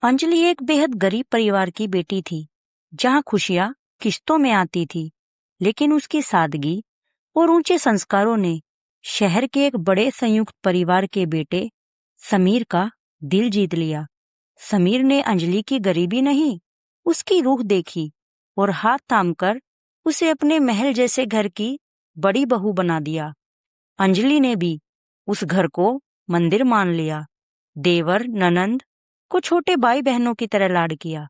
अंजलि एक बेहद गरीब परिवार की बेटी थी, जहाँ खुशियाँ किश्तों में आती थी, लेकिन उसकी सादगी और ऊंचे संस्कारों ने शहर के एक बड़े संयुक्त परिवार के बेटे समीर का दिल जीत लिया। समीर ने अंजलि की गरीबी नहीं, उसकी रूह देखी और हाथ थामकर उसे अपने महल जैसे घर की बड़ी बहू बना दिया। अंजलि ने भी उस घर को मंदिर मान लिया। देवर ननंद को छोटे भाई बहनों की तरह लाड किया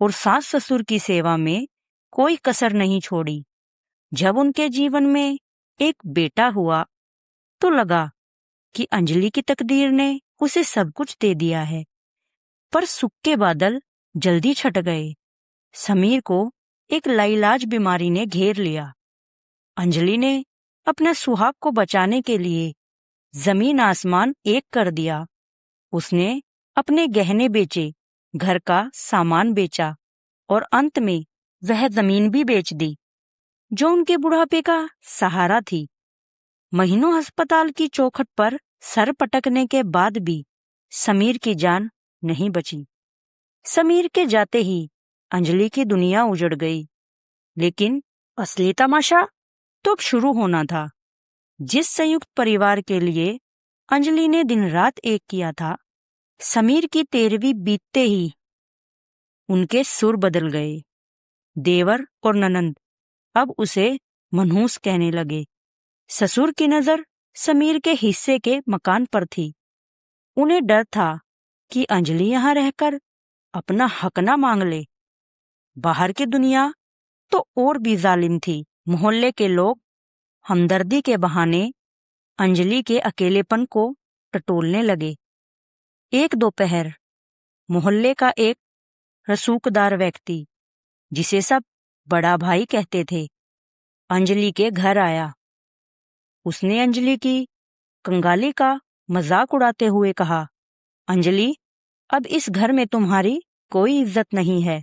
और सास ससुर की सेवा में कोई कसर नहीं छोड़ी। जब उनके जीवन में एक बेटा हुआ तो लगा कि अंजलि की तकदीर ने उसे सब कुछ दे दिया है। पर सुख के बादल जल्दी छट गए। समीर को एक लाइलाज बीमारी ने घेर लिया। अंजलि ने अपने सुहाग को बचाने के लिए जमीन आसमान एक कर दिया। उसने अपने गहने बेचे, घर का सामान बेचा और अंत में वह जमीन भी बेच दी जो उनके बुढ़ापे का सहारा थी। महीनों अस्पताल की चौखट पर सर पटकने के बाद भी समीर की जान नहीं बची। समीर के जाते ही अंजलि की दुनिया उजड़ गई, लेकिन असली तमाशा तो अब शुरू होना था। जिस संयुक्त परिवार के लिए अंजलि ने दिन रात एक किया था, समीर की 13वीं बीतते ही उनके सुर बदल गए। देवर और ननंद अब उसे मनहूस कहने लगे। ससुर की नजर समीर के हिस्से के मकान पर थी। उन्हें डर था कि अंजलि यहाँ रहकर अपना हक ना मांग ले। बाहर की दुनिया तो और भी जालिम थी। मोहल्ले के लोग हमदर्दी के बहाने अंजलि के अकेलेपन को टटोलने लगे। एक दोपहर मोहल्ले का एक रसूखदार व्यक्ति, जिसे सब बड़ा भाई कहते थे, अंजलि के घर आया। उसने अंजलि की कंगाली का मजाक उड़ाते हुए कहा, अंजलि, अब इस घर में तुम्हारी कोई इज्जत नहीं है।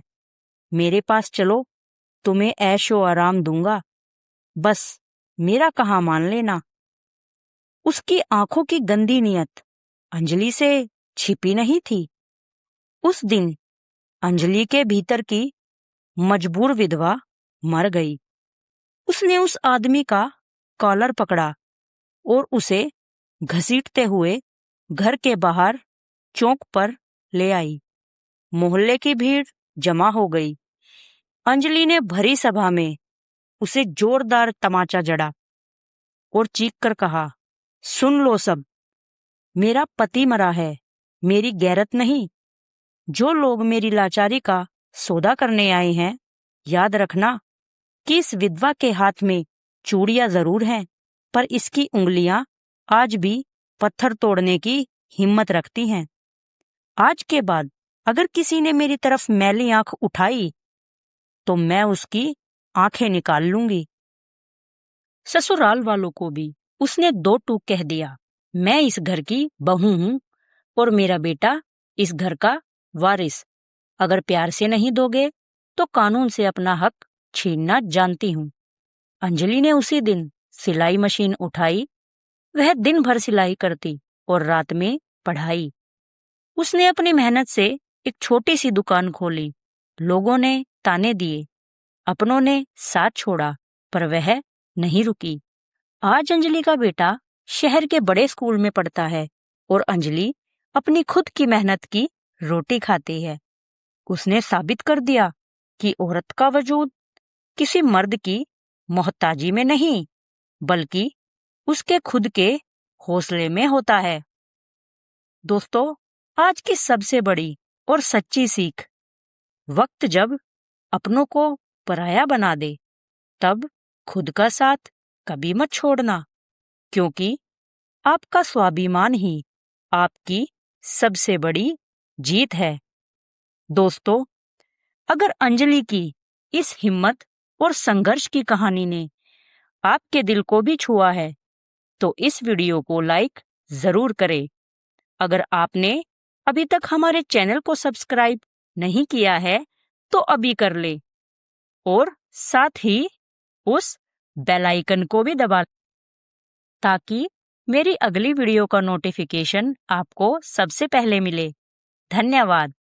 मेरे पास चलो, तुम्हें ऐशो आराम दूंगा, बस मेरा कहा मान लेना। उसकी आंखों की गंदी नीयत अंजलि से छिपी नहीं थी। उस दिन अंजलि के भीतर की मजबूर विधवा मर गई। उसने उस आदमी का कॉलर पकड़ा और उसे घसीटते हुए घर के बाहर चौक पर ले आई। मोहल्ले की भीड़ जमा हो गई। अंजलि ने भरी सभा में उसे जोरदार तमाचा जड़ा और चीख कर कहा, सुन लो सब, मेरा पति मरा है, मेरी गैरत नहीं। जो लोग मेरी लाचारी का सौदा करने आए हैं, याद रखना कि इस विधवा के हाथ में चूड़ियां जरूर हैं, पर इसकी उंगलियां आज भी पत्थर तोड़ने की हिम्मत रखती हैं। आज के बाद अगर किसी ने मेरी तरफ मैली आंख उठाई तो मैं उसकी आंखें निकाल लूंगी। ससुराल वालों को भी उसने दो टूक कह दिया, मैं इस घर की बहू हूं और मेरा बेटा इस घर का वारिस। अगर प्यार से नहीं दोगे तो कानून से अपना हक छीनना जानती हूं। अंजलि ने उसी दिन सिलाई मशीन उठाई। वह दिन भर सिलाई करती और रात में पढ़ाई। उसने अपनी मेहनत से एक छोटी सी दुकान खोली। लोगों ने ताने दिए, अपनों ने साथ छोड़ा, पर वह नहीं रुकी। आज अंजलि का बेटा शहर के बड़े स्कूल में पढ़ता है और अंजलि अपनी खुद की मेहनत की रोटी खाती है। उसने साबित कर दिया कि औरत का वजूद किसी मर्द की मोहताजी में नहीं, बल्कि उसके खुद के हौसले में होता है। दोस्तों, आज की सबसे बड़ी और सच्ची सीख, वक्त जब अपनों को पराया बना दे, तब खुद का साथ कभी मत छोड़ना, क्योंकि आपका स्वाभिमान ही आपकी सबसे बड़ी जीत है। दोस्तों, अगर अंजलि की इस हिम्मत और संघर्ष की कहानी ने आपके दिल को भी छुआ है, तो इस वीडियो को लाइक जरूर करें। अगर आपने अभी तक हमारे चैनल को सब्सक्राइब नहीं किया है, तो अभी कर ले और साथ ही उस बेल आइकन को भी दबा, ताकि मेरी अगली वीडियो का नोटिफिकेशन आपको सबसे पहले मिले। धन्यवाद।